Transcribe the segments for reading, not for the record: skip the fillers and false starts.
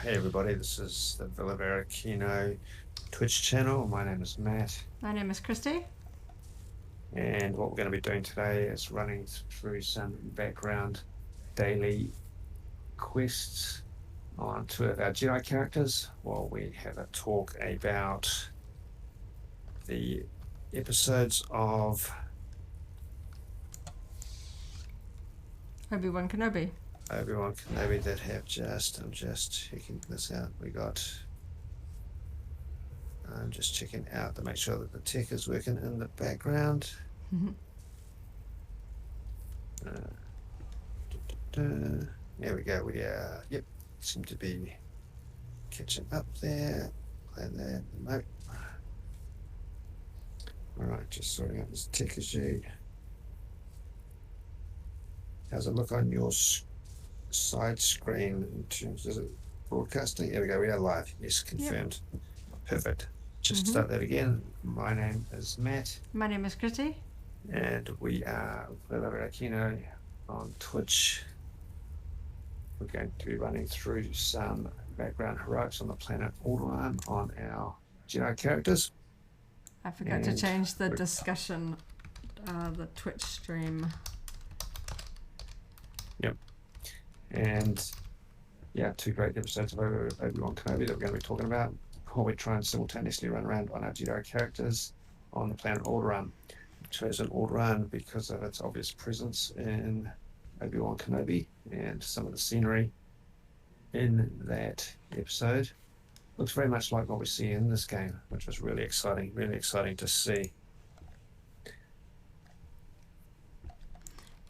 Hey everybody, this is the Villa Kino Twitch channel. My name is Matt, My name is Christy. and what we're going to be doing today is running through some background daily quests on two of our Jedi characters while we have a talk about the episodes of Obi-Wan Kenobi. Obi-Wan Kenobi that have I'm just checking this out. I'm just checking out to make sure that the tech is working in the background. There we go. Yep, seem to be catching up there. Play that. Nope. All right, just sorting out this tech issue. How's it look on your side screen in terms of broadcasting? There we go. We are live. Yes, confirmed. Yep. Perfect. Just start that again. My name is Matt. My name is Christy. And we are Kino on Twitch. We're going to be running through some background heroics on the planet Alderaan on our Jedi characters. I forgot to change the discussion, the Twitch stream. Yep. And yeah, two great episodes of Obi-Wan Kenobi that we're going to be talking about while we try and simultaneously run around on our Jedi characters on the planet Alderaan. I've chosen Alderaan because of its obvious presence in Obi-Wan Kenobi and some of the scenery in that episode. Looks very much like what we see in this game, which was really exciting to see.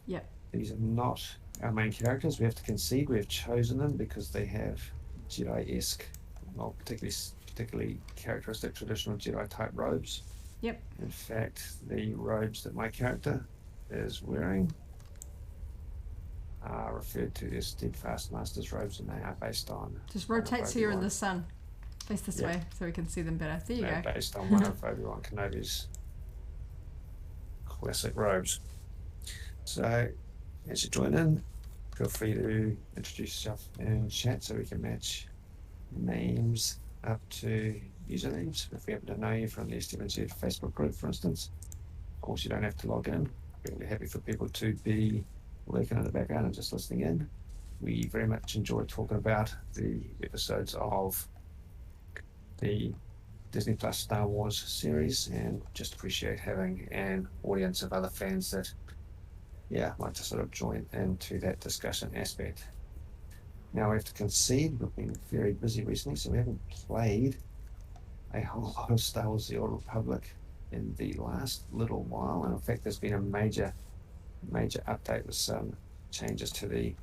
Yep. These are not our main characters. We have to concede we have chosen them because they have Jedi-esque, not particularly characteristic traditional Jedi type robes. Yep. In fact, the robes that my character is wearing are referred to as Steadfast Master's robes, and they are based on... Just rotate so you're in the sun. Face this way so we can see them better. There you go. Based on one of Obi-Wan Kenobi's classic robes. So, as you join in, feel free to introduce yourself in chat so we can match names up to usernames. If we happen to know you from the SWTOR Facebook group, for instance, of course you don't have to log in. We're happy for people to be working in the background and just listening in. We very much enjoy talking about the episodes of the Disney Plus Star Wars series and just appreciate having an audience of other fans that like to sort of join into that discussion aspect. Now we have to concede, we've been very busy recently, so we haven't played a whole lot of Star Wars The Old Republic in the last little while, and in fact there's been a major update with some changes to the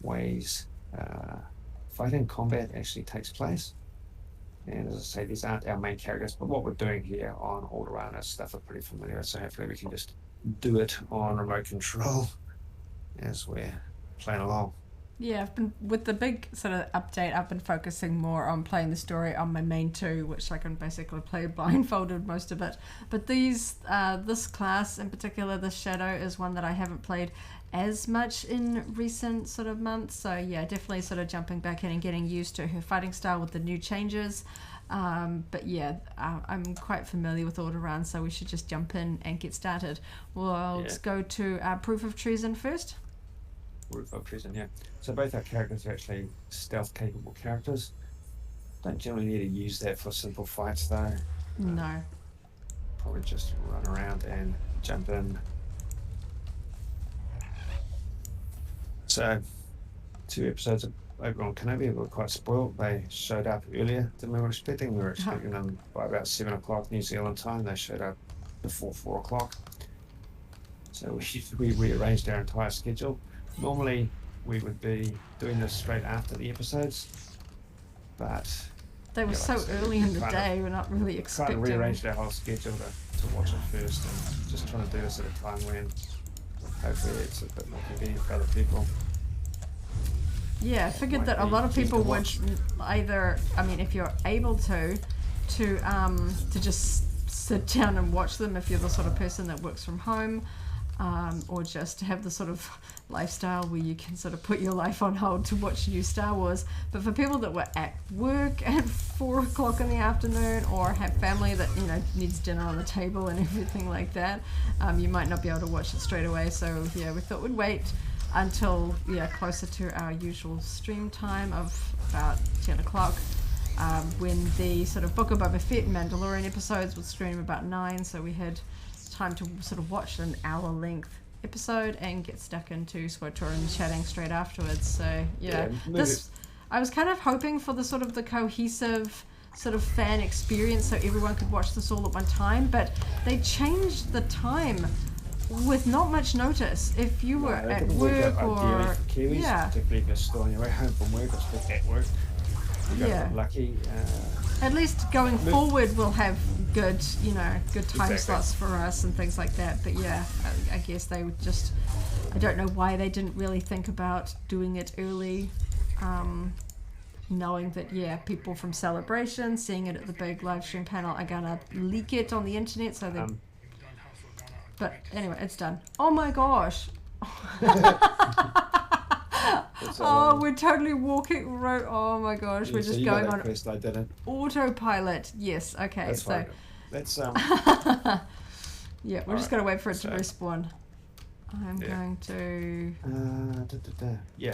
ways fighting combat actually takes place. And as I say, these aren't our main characters, but what we're doing here on Alderaan is stuff we're pretty familiar with, so hopefully we can just do it on remote control as we're playing along. Yeah, I've been with the big sort of update. I've been focusing more on playing the story on my main two, which I can basically play blindfolded most of it. But this class in particular, the Shadow, is one that I haven't played as much in recent sort of months. So yeah, definitely sort of jumping back in and getting used to her fighting style with the new changes. But yeah, I'm quite familiar with Alderaan, so we should just jump in and get started. Let's go to Proof of Treason first. Proof of Treason, yeah. So both our characters are actually stealth-capable characters. Don't generally need to use that for simple fights, though. No. Probably just run around and jump in. So, 2 episodes of Obi-Wan Kenobi were quite spoiled. They showed up earlier than we were expecting. We were expecting them by about 7 o'clock New Zealand time. They showed up before 4 o'clock. So we rearranged our entire schedule. Normally, we would be doing this straight after the episodes, but... They were so early in the day, we're not really expecting... Kind of rearranged our whole schedule to watch it first, and just trying to do this at a time when hopefully it's a bit more convenient for other people. Yeah, I figured that a lot of people would either, I mean, if you're able to just sit down and watch them if you're the sort of person that works from home, or just to have the sort of lifestyle where you can sort of put your life on hold to watch new Star Wars. But for people that were at work at 4 o'clock in the afternoon, or have family that, you know, needs dinner on the table and everything like that, you might not be able to watch it straight away. So yeah, we thought we'd wait until closer to our usual stream time of about 10 o'clock. When the sort of Book of Boba Fett and Mandalorian episodes would stream about 9, so we had time to sort of watch an hour length episode and get stuck into SWTOR and chatting straight afterwards. So I was kind of hoping for the sort of the cohesive sort of fan experience so everyone could watch this all at one time, but they changed the time with not much notice. If you were at work or Kiwis, particularly if you're still on your way home from work or still at work, you got lucky. At least going forward, we'll have good, good time slots for us and things like that. But yeah, I guess they would just, I don't know why they didn't really think about doing it early, knowing that, people from Celebration, seeing it at the big live stream panel, are gonna leak it on the internet. So they, but anyway, it's done. Oh my gosh. We're totally walking right. Oh my gosh, we're just going on quest, I didn't. autopilot. Yes, okay. That's so fine. Let's we're just gonna wait for it to respawn. I'm going to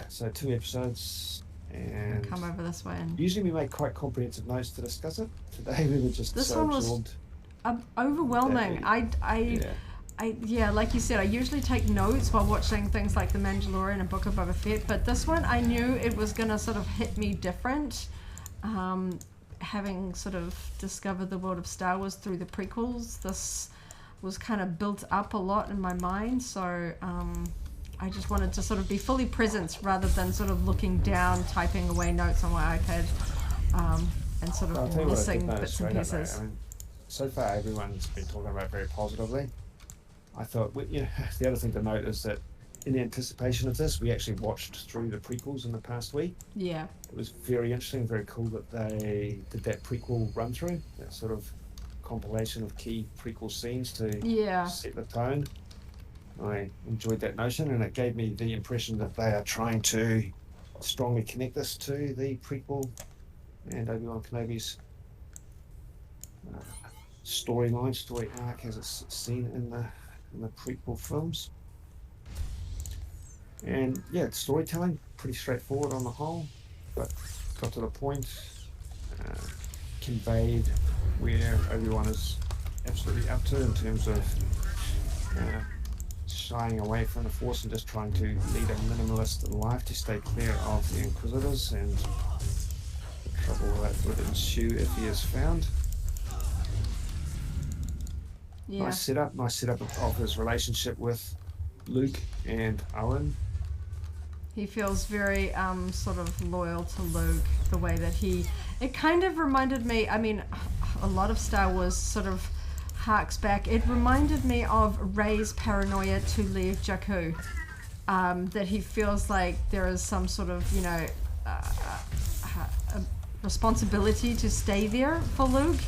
so 2 episodes and come over this way. And usually we make quite comprehensive notes to discuss it. Today we were just this one was overwhelming. Like you said, I usually take notes while watching things like The Mandalorian and Book of Boba Fett, but this one I knew it was going to sort of hit me different, having sort of discovered the world of Star Wars through the prequels. This was kind of built up a lot in my mind, so I just wanted to sort of be fully present rather than sort of looking down, typing away notes on my iPad, and sort of missing bits and pieces. So far everyone's been talking about it very positively. I thought, the other thing to note is that in anticipation of this, we actually watched through the prequels in the past week. Yeah. It was very interesting, very cool that they did that prequel run through, that sort of compilation of key prequel scenes to set the tone. I enjoyed that notion, and it gave me the impression that they are trying to strongly connect this to the prequel and Obi-Wan Kenobi's story arc as it's seen in the prequel films. And storytelling pretty straightforward on the whole, but got to the point, conveyed where Obi-Wan is absolutely up to in terms of shying away from the Force and just trying to lead a minimalist life to stay clear of the Inquisitors and the trouble that would ensue if he is found. Yeah. Nice setup of his relationship with Luke and Owen. He feels very sort of loyal to Luke, the way that it kind of reminded me, a lot of Star Wars sort of harks back. It reminded me of Rey's paranoia to leave Jakku, that he feels like there is some sort of, a responsibility to stay there for Luke,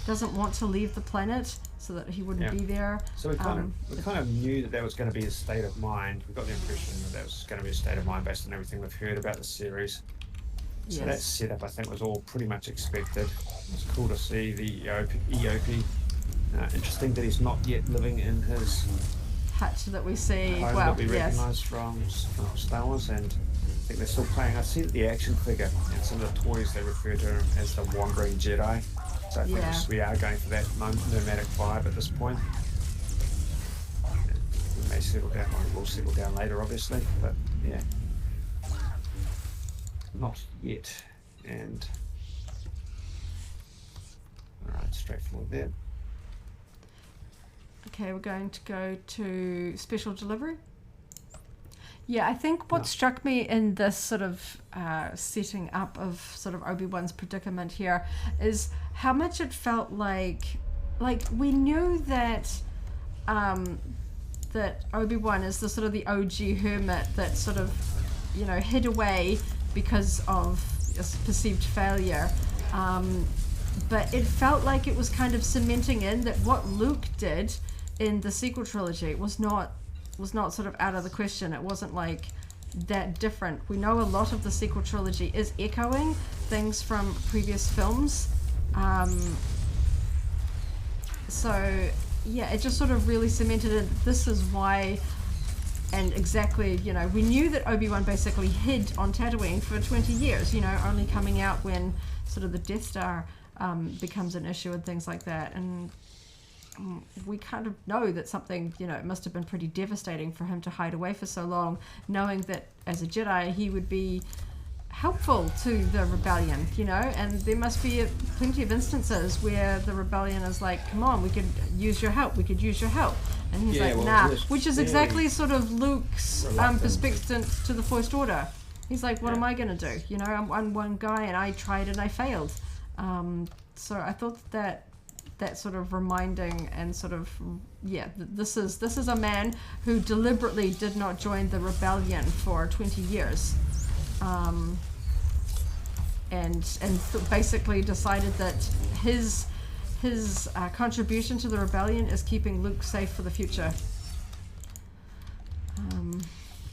doesn't want to leave the planet so that he wouldn't be there. So we kind of knew that was going to be his state of mind. We got the impression that was going to be a state of mind based on everything we've heard about the series. So that setup, I think, was all pretty much expected. It's cool to see the EOP. Interesting that he's not yet living in his hutch that we see. Home that we recognise from Star Wars, and I think they're still playing. I see that the action figure and some of the toys, they refer to him as the Wandering Jedi. So I think we are going for that nomadic vibe at this point. We may settle down, we'll settle down later obviously, but not yet. And alright, straightforward there. Okay, we're going to go to special delivery. Yeah, I think what struck me in this sort of setting up of sort of Obi-Wan's predicament here is how much it felt like we knew that that Obi-Wan is the sort of the OG hermit that sort of, hid away because of a perceived failure. But it felt like it was kind of cementing in that what Luke did in the sequel trilogy was not was not sort of out of the question. It wasn't like that different. We know a lot of the sequel trilogy is echoing things from previous films. So yeah, it just sort of really cemented it. This is why, and exactly, you know, we knew that Obi-Wan basically hid on Tatooine for 20 years, you know, only coming out when sort of the Death Star becomes an issue and things like that. And we kind of know that something, you know, it must have been pretty devastating for him to hide away for so long, knowing that as a Jedi he would be helpful to the rebellion, you know, and there must be plenty of instances where the rebellion is like, come on, we could use your help, and he's like, nah, which is exactly sort of Luke's perspective to the First Order. He's like, what am I gonna do, you know, I'm one guy and I tried and I failed. So I thought that sort of reminding and sort of, this is a man who deliberately did not join the rebellion for 20 years. Basically decided that his contribution to the rebellion is keeping Luke safe for the future,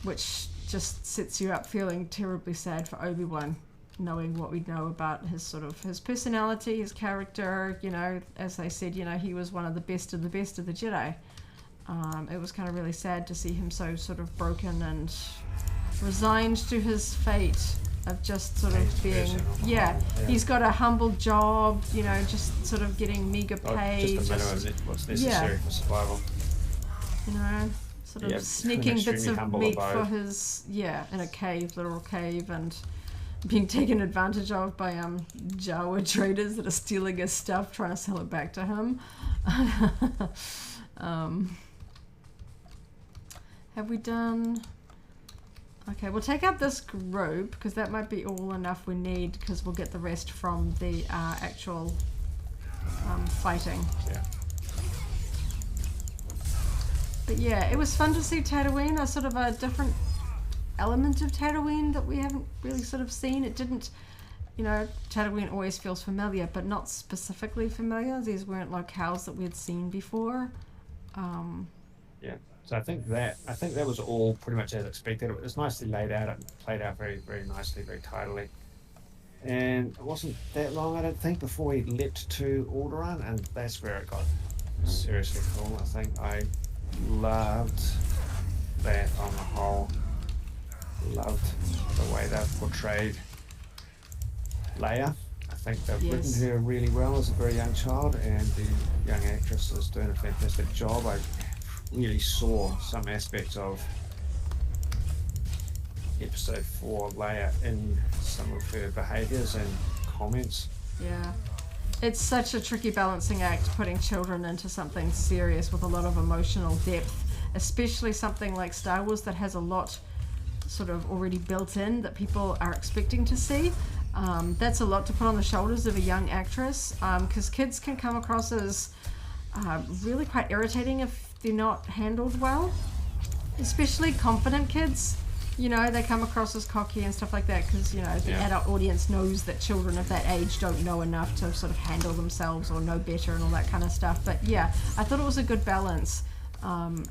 which just sets you up feeling terribly sad for Obi-Wan, knowing what we know about his personality, his character. You know, as they said, you know, he was one of the best of the Jedi. It was kind of really sad to see him so sort of broken and resigned to his fate of just sort of being, he's got a humble job, you know, just sort of getting meager pay. Just a minimum what's necessary for survival. You know, sort of sneaking bits of meat for his, in a cave, literal cave, and being taken advantage of by Jawa traders that are stealing his stuff, trying to sell it back to him. Have we done... Okay, we'll take out this group because that might be all enough we need, because we'll get the rest from the actual fighting. Yeah. But yeah, it was fun to see Tatooine, a sort of a different element of Tatooine that we haven't really sort of seen. It didn't, you know, Tatooine always feels familiar, but not specifically familiar. These weren't locales that we had seen before. So I think that was all pretty much as expected. It was nicely laid out. It played out very, very nicely, very tidily. And it wasn't that long, I don't think, before we leapt to Alderaan, and that's where it got seriously cool. I think I loved that on the whole. Loved the way they've portrayed Leia. I think they've written her really well as a very young child, and the young actress is doing a fantastic job. I really saw some aspects of episode 4 Leia in some of her behaviours and comments. Yeah. It's such a tricky balancing act, putting children into something serious with a lot of emotional depth, especially something like Star Wars that has a lot sort of already built in that people are expecting to see. That's a lot to put on the shoulders of a young actress, because kids can come across as really quite irritating if they're not handled well, especially confident kids. You know, they come across as cocky and stuff like that because, you know, the adult audience knows that children of that age don't know enough to sort of handle themselves or know better and all that kind of stuff. But yeah, I thought it was a good balance. And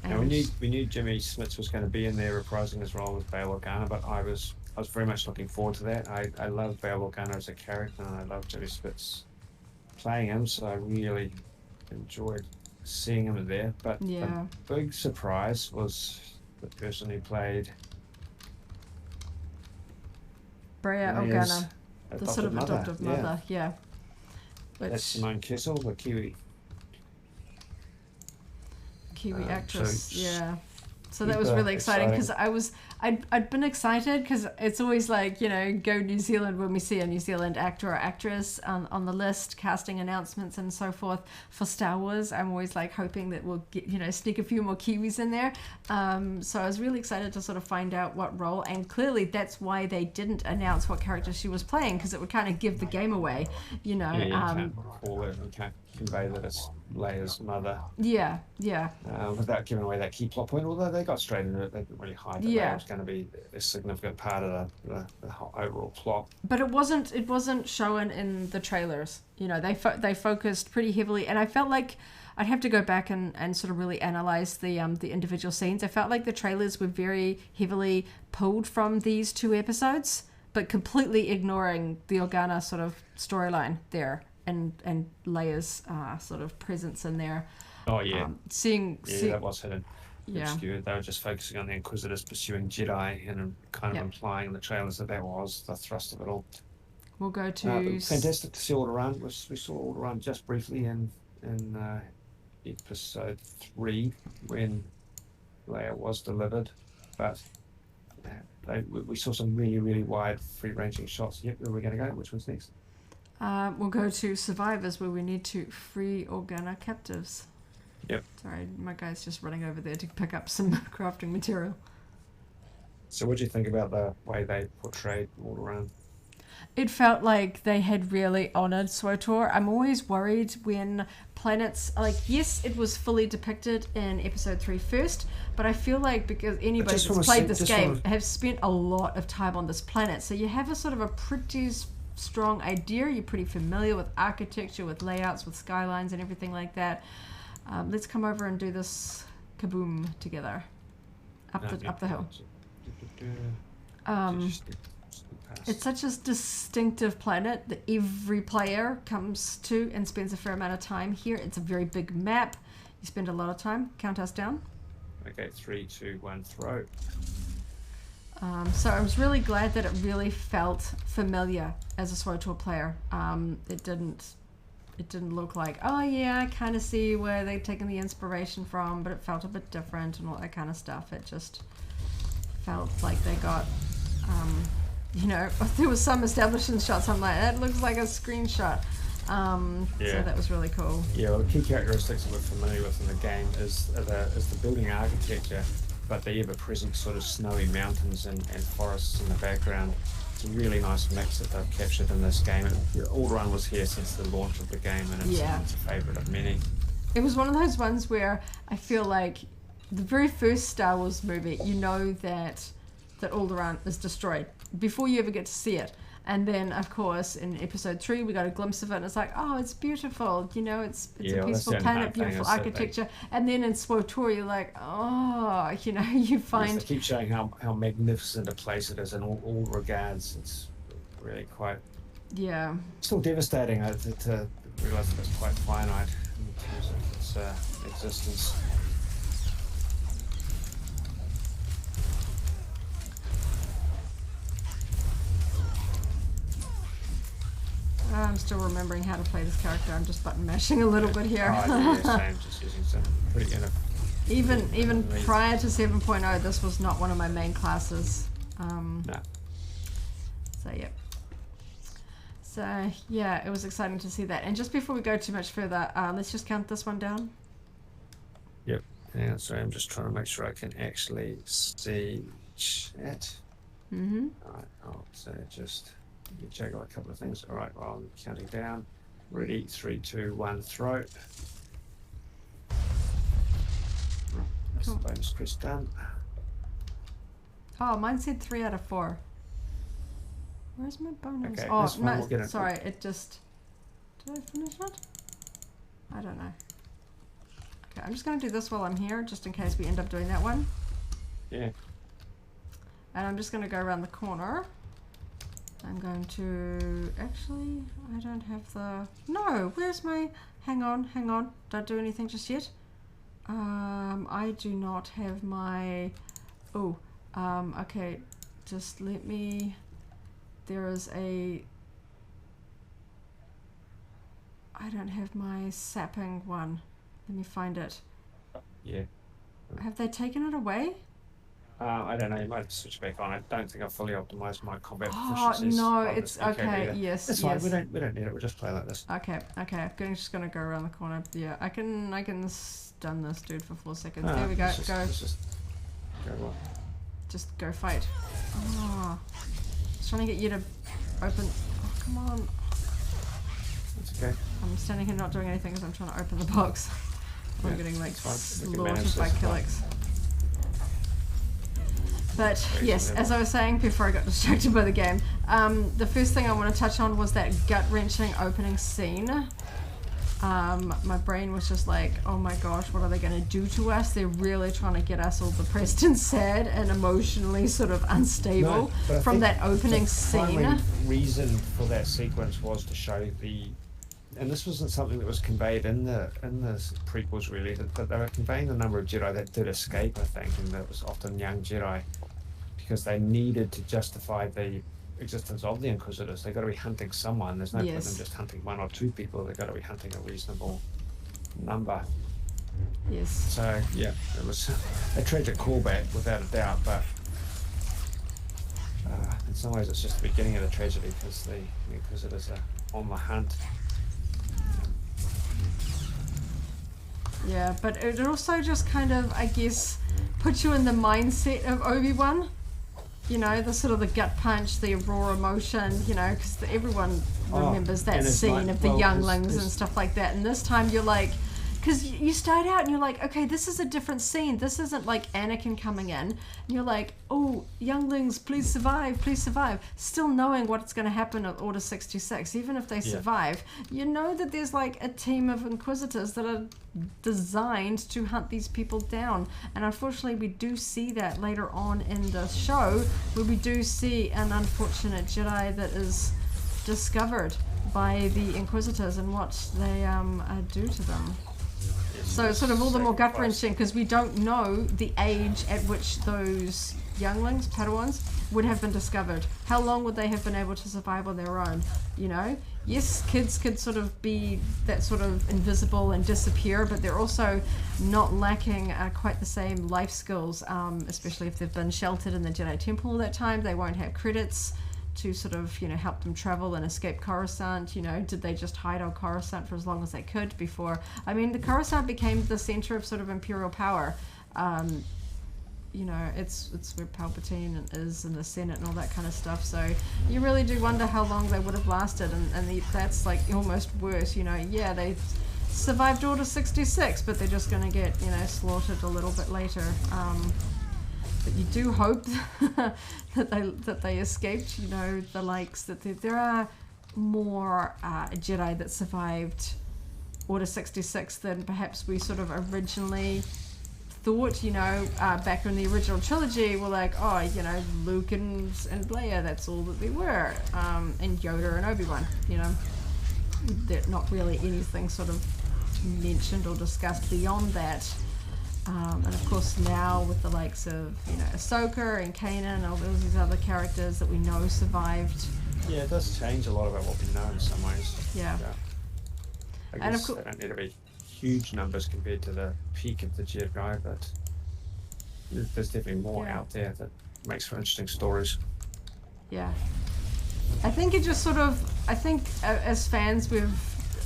we knew Jimmy Smits was going to be in there reprising his role as Bail Organa, but I was very much looking forward to that. I love Bail Organa as a character, and I love Jimmy Smits playing him, so I really enjoyed seeing him there. But the big surprise was the person who played Breha Organa, the sort of adoptive mother. Which, that's Simone Kessel, the Kiwi actress. So that was really exciting because I'd been excited because it's always like, you know, go New Zealand when we see a New Zealand actor or actress on the list, casting announcements and so forth for Star Wars. I'm always like hoping that we'll get, you know, sneak a few more Kiwis in there. So I was really excited to sort of find out what role, and clearly that's why they didn't announce what character she was playing, because it would kind of give the game away, you know. You can't call it, you can't convey that it's Leia's mother. Without giving away that key plot point, although they got straight into it, they didn't really hide that Leia was going to be a significant part of the whole overall plot. But it wasn't shown in the trailers. You know, they focused pretty heavily, and I felt like I'd have to go back and sort of really analyze the individual scenes. I felt like the trailers were very heavily pulled from these 2 episodes, but completely ignoring the Organa sort of storyline there and Leia's sort of presence in there. Oh yeah, that was hidden. Yeah. Obscured. They were just focusing on the Inquisitors pursuing Jedi and kind of implying in the trailers that was the thrust of it all. We'll go to... fantastic to see Alderaan. We saw Alderaan just briefly in episode 3 when Leia was delivered, but we saw some really, really wide, free-ranging shots. Yep, where are we going to go? Which one's next? We'll go to Survivors, where we need to free Organa captives. Yep. Sorry, my guy's just running over there to pick up some crafting material. So what do you think about the way they portrayed Alderaan? It felt like they had really honoured SWTOR. I'm always worried when planets, like, yes, it was fully depicted in episode 3 first, but I feel like because anybody that's played this game have spent a lot of time on this planet, so you have a sort of a pretty strong idea. You're pretty familiar with architecture, with layouts, with skylines and everything like that. Let's come over and do this kaboom together up the hill. It's such a distinctive planet that every player comes to and spends a fair amount of time here. It's a very big map. You spend a lot of time. Count us down. Okay, 3, 2, 1, throw. So I was really glad that it really felt familiar as a SWTOR player. It didn't look like, oh yeah, I kind of see where they've taken the inspiration from, but it felt a bit different and all that kind of stuff. It just felt like they got... there was some establishing shots. I'm like, that looks like a screenshot. So that was really cool. Yeah, well, the key characteristics that we're familiar with in the game is the building architecture, but the ever-present sort of snowy mountains and forests in the background. It's a really nice mix that they've captured in this game. Alderaan was here since the launch of the game, and it's a favourite of many. It was one of those ones where I feel like the very first Star Wars movie, you know that Alderaan is destroyed before you ever get to see it. And then, of course, in episode 3, we got a glimpse of it, and it's like, oh, it's beautiful. It's a peaceful planet, beautiful architecture. And then in SWTOR, you're like, oh, you find... Yes, they keep showing how magnificent a place it is in all regards. It's really quite... Yeah. Still devastating to realise that it's quite finite in terms of its existence. I'm still remembering how to play this character. I'm just button mashing a little bit here. Same, just using some pretty even prior to 7.0, this was not one of my main classes. No. So yep. So yeah, it was exciting to see that. And just before we go too much further, let's just count this one down. Yep. Yeah, sorry, I'm just trying to make sure I can actually see chat. Mm-hmm. Alright, so just check out a couple of things. Alright, well, I'm counting down. Ready, 3, 2, 1, throw. That's the bonus quest done. Oh, mine said 3 out of 4. Where's my bonus? Okay, oh, no, we'll sorry, it just... Did I finish it? I don't know. Okay, I'm just going to do this while I'm here, just in case we end up doing that one. Yeah. And I'm just going to go around the corner. I'm going to... Actually, I don't have the... No, where's my... Hang on. Don't do anything just yet. I do not have my... Oh, okay. Just let me... There is a... I don't have my sapping one. Let me find it. Yeah. Have they taken it away? I don't know, you might have to switch back on. I don't think I've fully optimised my combat proficiencies. Oh, no, it's okay, yes. That's fine, we don't need it, we'll just play like this. Okay, I'm just going to go around the corner. Yeah, I can stun this dude for 4 seconds. There we go, Just go fight. Oh, I was trying to get you to open... Oh, come on. It's okay. I'm standing here not doing anything because I'm trying to open the box. I'm getting like slaughtered by Killix. But yes, as I was saying before I got distracted by the game, the first thing I want to touch on was that gut-wrenching opening scene my brain was just like, oh my gosh, what are they going to do to us? They're really trying to get us all depressed and sad and emotionally sort of unstable from that opening scene. The reason for that sequence was to show and this wasn't something that was conveyed in the prequels really, but they were conveying the number of Jedi that did escape, I think, and that was often young Jedi, because they needed to justify the existence of the Inquisitors. They've got to be hunting someone. There's no point in them just hunting one or two people. They've got to be hunting a reasonable number. Yes. So yeah, it was a tragic callback without a doubt, but in some ways it's just the beginning of the tragedy, because the Inquisitors are on the hunt. Yeah, but it also just kind of, I guess, puts you in the mindset of Obi-Wan. You know, the sort of the gut punch, the raw emotion, you know, because everyone remembers that scene of the younglings and stuff like that. And this time you're like, because you start out and you're like, okay, this is a different scene. This isn't like Anakin coming in. And you're like, oh, younglings, please survive, please survive. Still knowing what's going to happen at Order 66, even if they survive, you know that there's like a team of Inquisitors that are designed to hunt these people down. And unfortunately, we do see that later on in the show, where we do see an unfortunate Jedi that is discovered by the Inquisitors and what they do to them. So it's sort of all the more gut-wrenching, because we don't know the age at which those younglings, Padawans, would have been discovered. How long would they have been able to survive on their own? You know? Yes, kids could sort of be that sort of invisible and disappear, but they're also not lacking quite the same life skills, especially if they've been sheltered in the Jedi Temple all that time. They won't have credits to sort of, you know, help them travel and escape Coruscant. You know, did they just hide on Coruscant for as long as they could before? I mean, the Coruscant became the center of sort of Imperial power. You know, it's where Palpatine is in the Senate and all that kind of stuff. So you really do wonder how long they would have lasted, and that's like almost worse. You know, yeah, they survived Order 66, but they're just going to get, you know, slaughtered a little bit later. But you do hope that they escaped, you know, the likes, that there are more Jedi that survived Order 66 than perhaps we sort of originally thought. You know, back in the original trilogy, we're like, oh, you know, Luke and Leia, that's all that they were, and Yoda and Obi-Wan, you know, they're not really anything sort of mentioned or discussed beyond that. And of course now with the likes of, you know, Ahsoka and Kanan and all these other characters that we know survived. Yeah, it does change a lot about what we know in some ways. Yeah. I guess they don't need to be huge numbers compared to the peak of the Jedi, but there's definitely more out there that makes for interesting stories. Yeah. I think it just sort of, as fans we've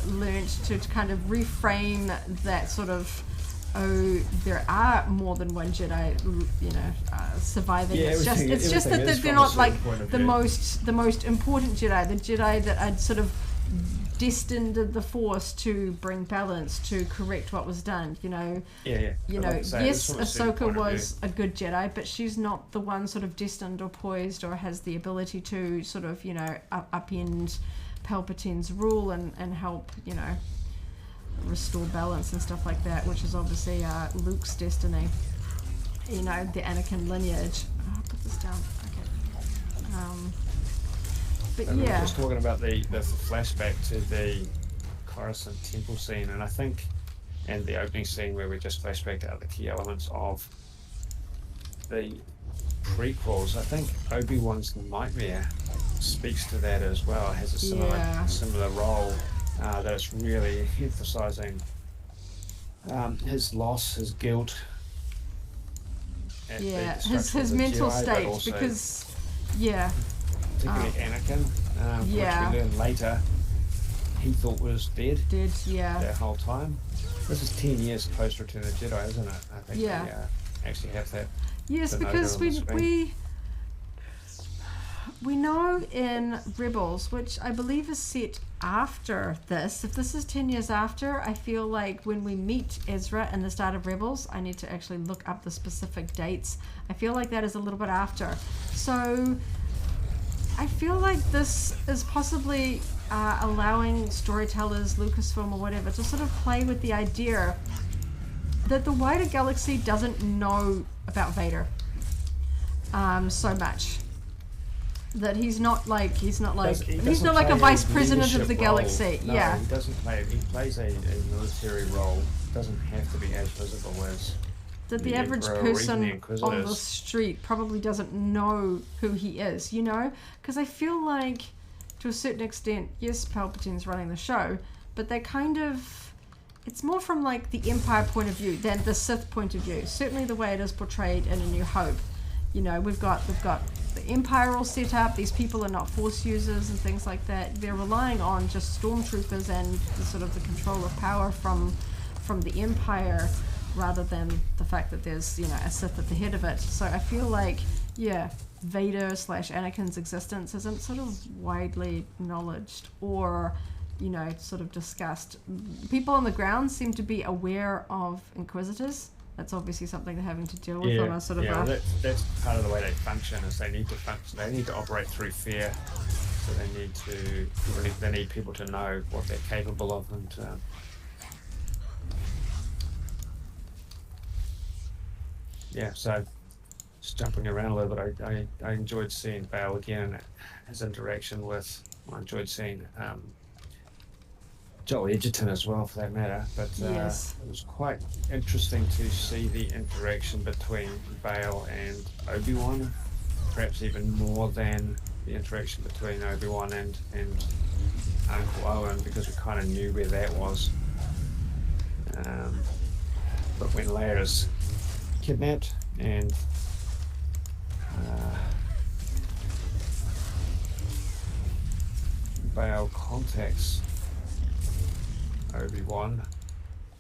learned to kind of reframe that sort of, oh, there are more than one Jedi, you know, surviving. Yeah, it's just that they're not like the most important Jedi, the Jedi that are sort of destined the Force to bring balance, to correct what was done. You know. Yeah. You know, yes, Ahsoka was a good Jedi, but she's not the one sort of destined or poised or has the ability to sort of, you know, upend Palpatine's rule and help, you know, restore balance and stuff like that, which is obviously Luke's destiny. You know, the Anakin lineage. I'll put this down. Okay. But we were yeah. just talking about the flashback to the Coruscant temple scene, and I think, and the opening scene where we just flashbacked out the key elements of the prequels. I think Obi-Wan's nightmare speaks to that as well. It has a similar role. That it's really emphasising his loss, his guilt, at his mental state, because particularly Anakin, which we learn later he thought was dead that whole time. This is 10 years post Return of the Jedi, isn't it? I think we actually have that. Yes, because we know in Rebels, which I believe is set after this, if this is 10 years after, I feel like when we meet Ezra in the start of Rebels, I need to actually look up the specific dates. I feel like that is a little bit after. So I feel like this is possibly allowing storytellers, Lucasfilm or whatever, to sort of play with the idea that the wider galaxy doesn't know about Vader so much. That he's not like a vice president of the galaxy. No, yeah, he doesn't play. He plays a military role. Doesn't have to be as visible as that the average Emperor or even the person on Inquisitors. the street probably doesn't know who he is, you know? Because I feel like, to a certain extent, yes, Palpatine's running the show, but they kind of... It's more from, like, the Empire point of view than the Sith point of view. Certainly the way it is portrayed in A New Hope. You know, we've got the Empire all set up, these people are not Force users and things like that. They're relying on just stormtroopers and the sort of the control of power from the Empire, rather than the fact that there's, you know, a Sith at the head of it. So I feel like, yeah, Vader / Anakin's existence isn't sort of widely acknowledged or, you know, sort of discussed. People on the ground seem to be aware of Inquisitors. That's obviously something they're having to deal with on a sort of that's part of the way they function. Is they need to function. They need to operate through fear. So they need people to know what they're capable of, and so just jumping around a little bit, I enjoyed seeing Bale again, his interaction with, I enjoyed seeing Joel Edgerton as well, for that matter, but yes. It was quite interesting to see the interaction between Bale and Obi-Wan, perhaps even more than the interaction between Obi-Wan and Uncle Owen, because we kind of knew where that was. But when Leia is kidnapped and Bale contacts Obi-Wan,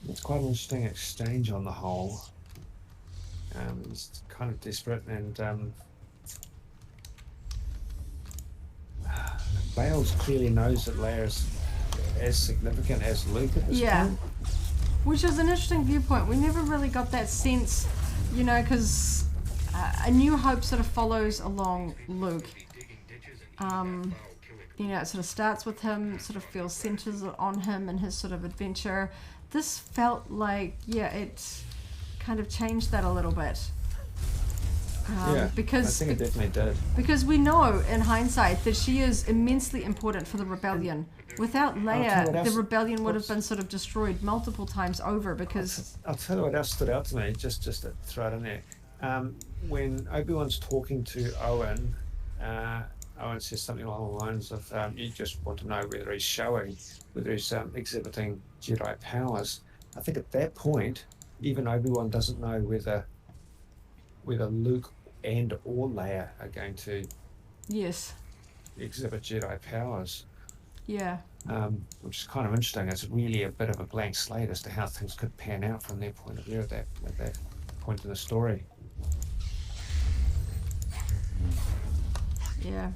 it's quite an interesting exchange on the whole. He's kind of desperate, and Bale clearly knows that Leia's as significant as Luke at this point. Which is an interesting viewpoint. We never really got that sense, you know, because A New Hope sort of follows along Luke. You know, it sort of starts with him, sort of feels centers on him and his sort of adventure. This felt like, it kind of changed that a little bit. Because I think it definitely did. Because we know, in hindsight, that she is immensely important for the rebellion. Without Leia, the rebellion would have been sort of destroyed multiple times over, because... I'll tell you what else stood out to me, just to throw it in there. When Obi-Wan's talking to Owen, Owen says something along the lines of, you just want to know whether he's exhibiting Jedi powers. I think at that point, even Obi-Wan doesn't know whether Luke and or Leia are going to exhibit Jedi powers. Yeah. Which is kind of interesting. It's really a bit of a blank slate as to how things could pan out from their point of view at that point in the story. Yeah.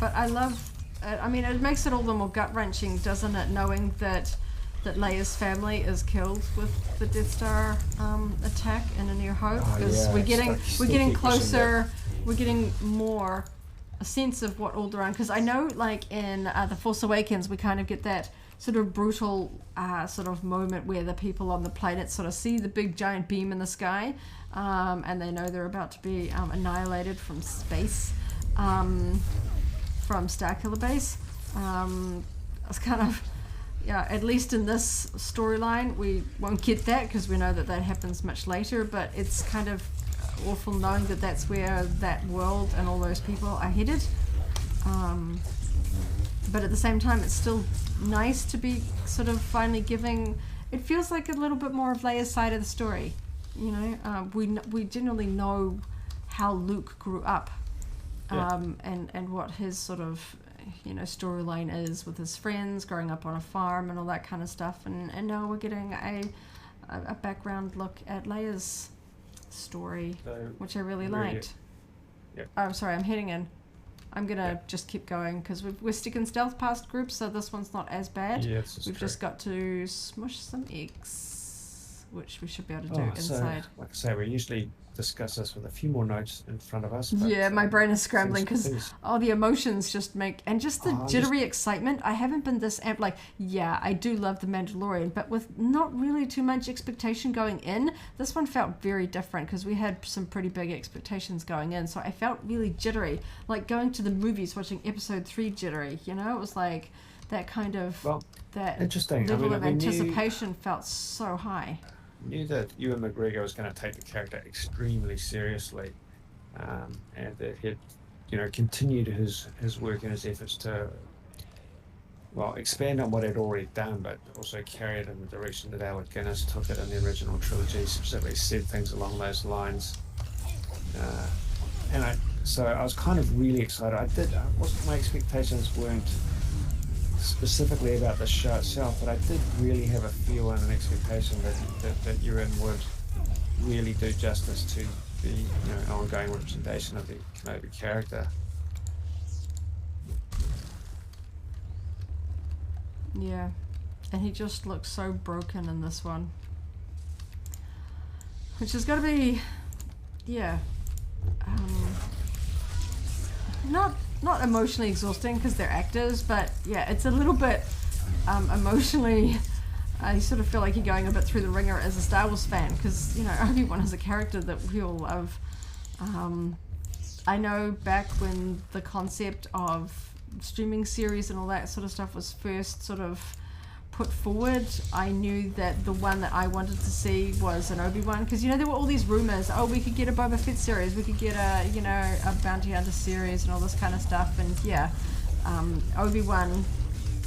But I love... I mean, it makes it all the more gut-wrenching, doesn't it, knowing that Leia's family is killed with the Death Star attack in A New Hope, because we're getting closer, we're getting more a sense of what Alderaan, because I know, like, in The Force Awakens, we kind of get that sort of brutal sort of moment where the people on the planet sort of see the big giant beam in the sky, and they know they're about to be annihilated from space, from Starkiller Base. It's kind of... Yeah, at least in this storyline, we won't get that because we know that happens much later, but it's kind of awful knowing that that's where that world and all those people are headed. But at the same time, it's still nice to be sort of finally giving... It feels like a little bit more of Leia's side of the story. You know, we generally know how Luke grew up, and what his sort of... storyline is with his friends, growing up on a farm and all that kind of stuff, and now we're getting a background look at Leia's story, which I really liked. Oh, I'm sorry, I'm heading in. I'm gonna just keep going because we're sticking stealth past groups, so this one's not as bad. Yeah, we've just got to smush some eggs. which we should be able to do So, inside. like I say, we usually discuss this with a few more notes in front of us. But, Yeah, my brain is scrambling because things- the emotions just make, and just the Oh, I'm jittery excitement. I haven't been this amped. Like, yeah, I do love The Mandalorian, but with not really too much expectation going in, this one felt very different because we had some pretty big expectations going in. So I felt really jittery, like going to the movies, watching episode 3 jittery. You know, it was like that kind of that interesting. level I of mean, anticipation felt so high. Knew that Ewan McGregor was going to take the character extremely seriously, and that he'd, continued his work and his efforts to, expand on what he'd already done, but also carry it in the direction that Alec Guinness took it in the original trilogy. Specifically, said things along those lines, so I was kind of really excited. My expectations weren't specifically about the show itself, but I did really have a feel and an expectation that Ewan would really do justice to the ongoing representation of the Kenobi character. Yeah, and he just looks so broken in this one, which is going to be, not emotionally exhausting because they're actors, but yeah, it's a little bit emotionally. I sort of feel like you're going a bit through the ringer as a Star Wars fan because Obi-Wan is a character that we all love. I know back when the concept of streaming series and all that sort of stuff was first sort of put forward, I knew that the one that I wanted to see was an Obi-Wan, because there were all these rumors, we could get a Boba Fett series, we could get a Bounty Hunter series and all this kind of stuff, and Obi-Wan,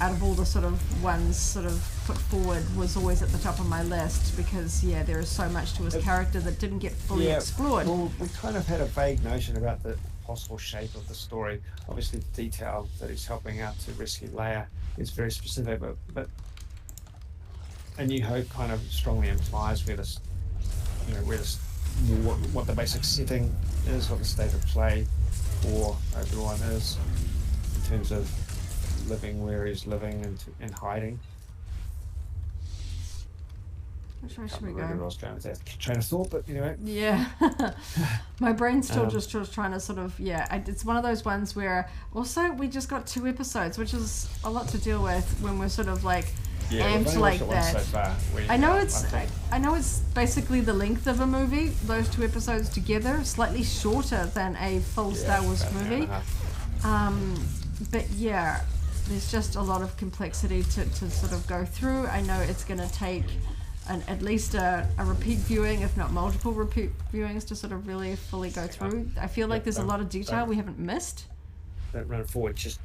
out of all the sort of ones sort of put forward, was always at the top of my list because there is so much to his character that didn't get fully explored. Well, we kind of had a vague notion about the possible shape of the story. Obviously, the detail that he's helping out to rescue Leia is very specific, but A New Hope kind of strongly implies what the basic setting is, what the state of play for Obi-Wan is in terms of living where he's living and hiding. Which way should we I go? was going with that train of thought, but anyway. Yeah. My brain's still just trying to sort of, it's one of those ones where also we just got 2 episodes, which is a lot to deal with when we're sort of like amped like that. So far. I know it's basically the length of a movie, those 2 episodes together, slightly shorter than a full Star Wars movie. But yeah, there's just a lot of complexity to sort of go through. I know it's going to take at least a repeat viewing, if not multiple repeat viewings, to sort of really fully go through. I feel like there's a lot of detail we haven't missed. Don't run it forward, just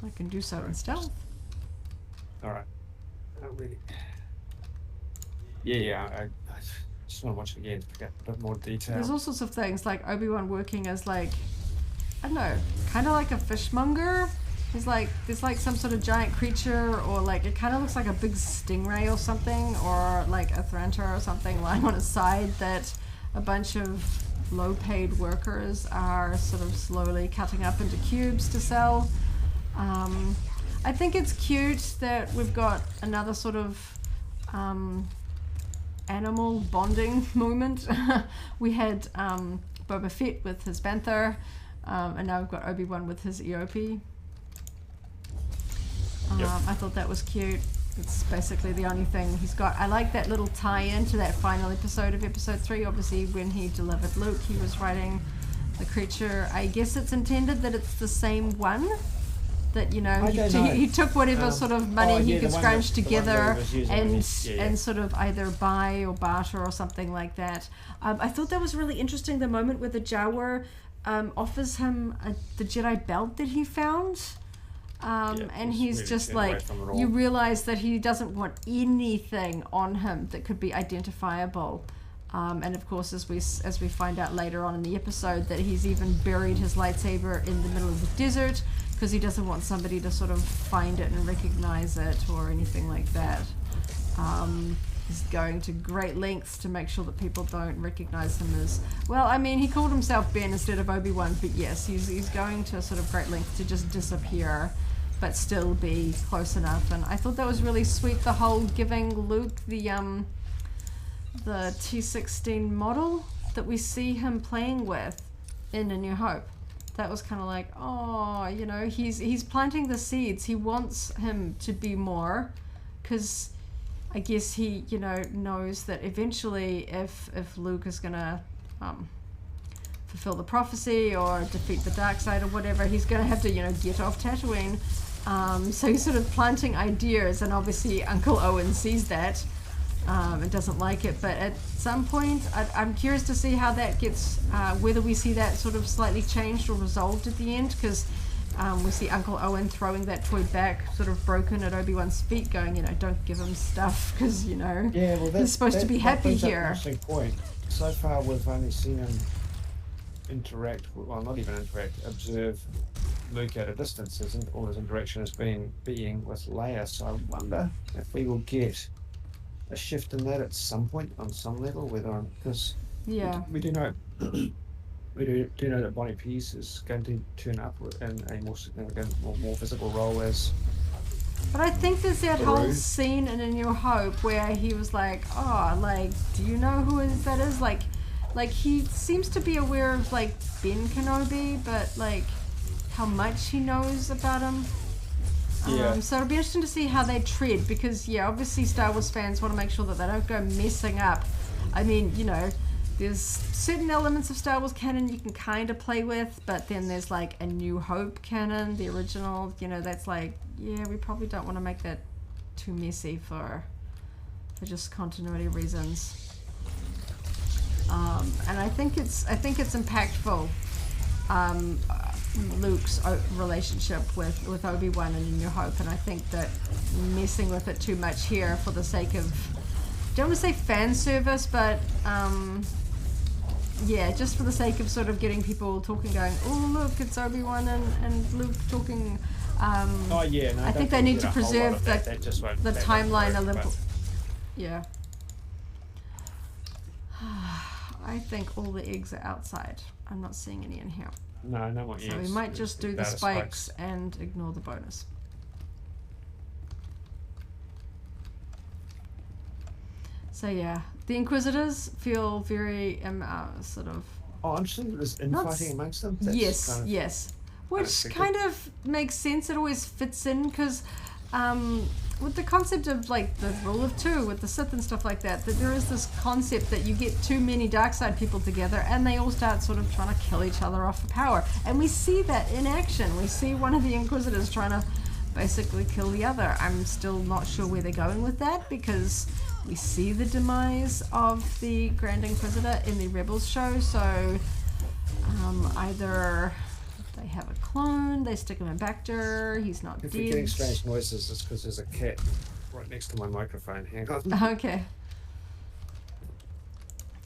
I can do so in stealth. Alright. Really. I just want to watch it again to get a bit more detail. There's all sorts of things, like Obi-Wan working as I don't know, kind of like a fishmonger. There's like some sort of giant creature, or it kind of looks like a big stingray or something, or like a Thrantor or something lying on its side that a bunch of low-paid workers are sort of slowly cutting up into cubes to sell. I think it's cute that we've got another sort of animal bonding moment. We had Boba Fett with his Bantha, and now we've got Obi-Wan with his EOP. I thought that was cute. It's basically the only thing he's got. I like that little tie-in to that final episode of episode 3. Obviously, when he delivered Luke, he was riding the creature. I guess it's intended that it's the same one. That he took whatever sort of money he could scrounge together and sort of either buy or barter or something like that. I thought that was really interesting. The moment where the Jawa offers him the Jedi belt that he found. And he's really just you realize that he doesn't want anything on him that could be identifiable. And of course, as we find out later on in the episode, that he's even buried his lightsaber in the middle of the desert because he doesn't want somebody to sort of find it and recognize it or anything like that. He's going to great lengths to make sure that people don't recognize him as... Well, I mean, he called himself Ben instead of Obi-Wan, but yes, he's going to sort of great lengths to just disappear but still be close enough. And I thought that was really sweet, the whole giving Luke the T-16 model that we see him playing with in A New Hope. That was kind of like, oh, you know, he's planting the seeds. He wants him to be more, because I guess he, you know, knows that eventually if Luke is gonna fulfill the prophecy or defeat the dark side or whatever, he's gonna have to, you know, get off Tatooine. So he's sort of planting ideas, and obviously Uncle Owen sees that and doesn't like it. But at some point, I'm curious to see how that gets, whether we see that sort of slightly changed or resolved at the end, because we see Uncle Owen throwing that toy back, sort of broken at Obi-Wan's feet, going, you know, don't give him stuff, because, you know, he's supposed to be happy here. That's an interesting point. So far, we've only seen him interact, well, not even interact, observe Luke at a distance. All his interaction has been being with Leia, so I wonder if we will get a shift in that at some point on some level, because we do know we do know that Bonnie Pease is going to turn up in a more significant, more visible role as. But I think there's that whole scene in A New Hope where he was like, oh, like, do you know who that is? Like he seems to be aware of, like, Ben Kenobi, but, like, how much he knows about him. So it'll be interesting to see how they tread, because, obviously Star Wars fans want to make sure that they don't go messing up. I mean, you know, there's certain elements of Star Wars canon you can kind of play with, but then there's, like, A New Hope canon, the original, you know, that's like, we probably don't want to make that too messy for just continuity reasons. And I think it's impactful, Luke's relationship with Obi-Wan in A New Hope, and I think that messing with it too much here for the sake of, don't want to say fan service, but just for the sake of sort of getting people talking, going, oh look, it's Obi-Wan and Luke talking. I think they need to preserve the timeline a little. Yeah. I think all the eggs are outside. I'm not seeing any in here. No more eggs. So we might just do the spikes and ignore the bonus. So the Inquisitors feel very sort of. Oh, I'm sure there's infighting amongst them. That's yes. Which kind of makes sense. It always fits in, because with the concept of, like, the rule of two with the Sith and stuff like that there is this concept that you get too many dark side people together and they all start sort of trying to kill each other off for power. And we see that in action. We see one of the Inquisitors trying to basically kill the other. I'm still not sure where they're going with that, because we see the demise of the Grand Inquisitor in the Rebels show, so either they have a clone, they stick him in Bacta, he's not dead. If you're getting strange noises, it's because there's a cat right next to my microphone. Hang on. Okay.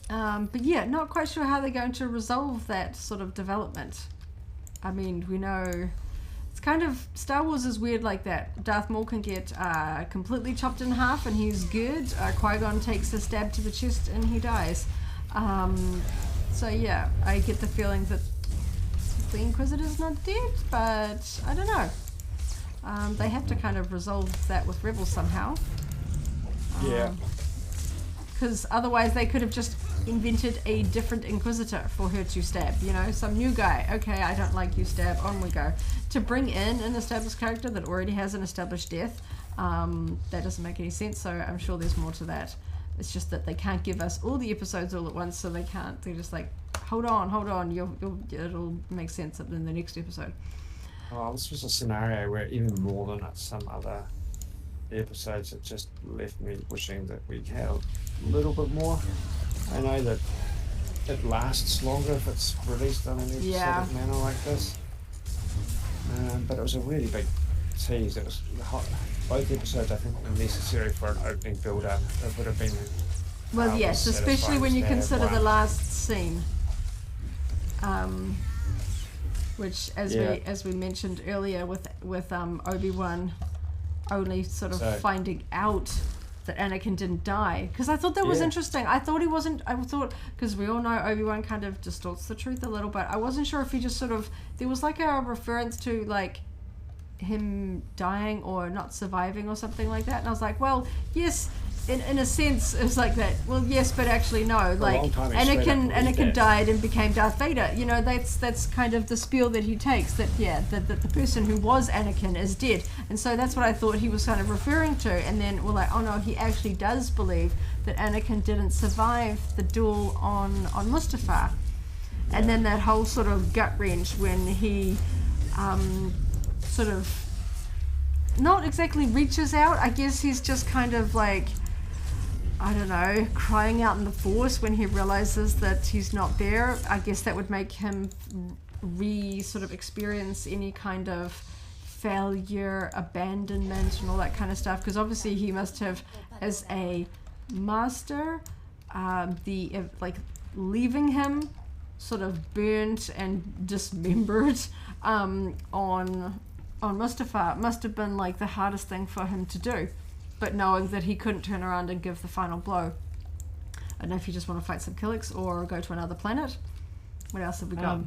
But not quite sure how they're going to resolve that sort of development. I mean, we know it's kind of, Star Wars is weird like that. Darth Maul can get completely chopped in half and he's good. Qui-Gon takes a stab to the chest and he dies. So I get the feeling that the Inquisitor's not dead, but I don't know. They have to kind of resolve that with Rebels somehow. Because otherwise they could have just invented a different Inquisitor for her to stab, you know, some new guy. Okay, I don't like you, stab, on we go. To bring in an established character that already has an established death, that doesn't make any sense, so I'm sure there's more to that. It's just that they can't give us all the episodes all at once, so they're just like, hold on, it'll make sense in the next episode. Oh, this was a scenario where even more than some other episodes, it just left me wishing that we had a little bit more. I know that it lasts longer if it's released on an episodic manner like this, but it was a really big tease. It was both episodes, I think, were necessary for an opening build-up. It would have been yes, especially when you consider the last scene, which as we mentioned earlier with Obi-Wan only sort of finding out that Anakin didn't die, because I thought that was interesting. I thought because we all know Obi-Wan kind of distorts the truth a little bit. I wasn't sure if he just sort of, there was like a reference to, like, him dying or not surviving or something like that. And I was like, well, yes, in a sense it was like that. Well, yes, but actually no. Like Anakin died and became Darth Vader. You know, that's kind of the spiel that he takes. That the person who was Anakin is dead, and so that's what I thought he was kind of referring to. And then we're like, oh no, he actually does believe that Anakin didn't survive the duel on Mustafar. And then that whole sort of gut wrench when he sort of not exactly reaches out. I guess he's just kind of like, I don't know, crying out in the Force when he realizes that he's not there. I guess that would make him sort of experience any kind of failure, abandonment, and all that kind of stuff. Because obviously he must have, as a master, leaving him sort of burnt and dismembered on Mustafar must have been like the hardest thing for him to do. But knowing that he couldn't turn around and give the final blow. I don't know if you just want to fight some Killiks or go to another planet. What else have we got?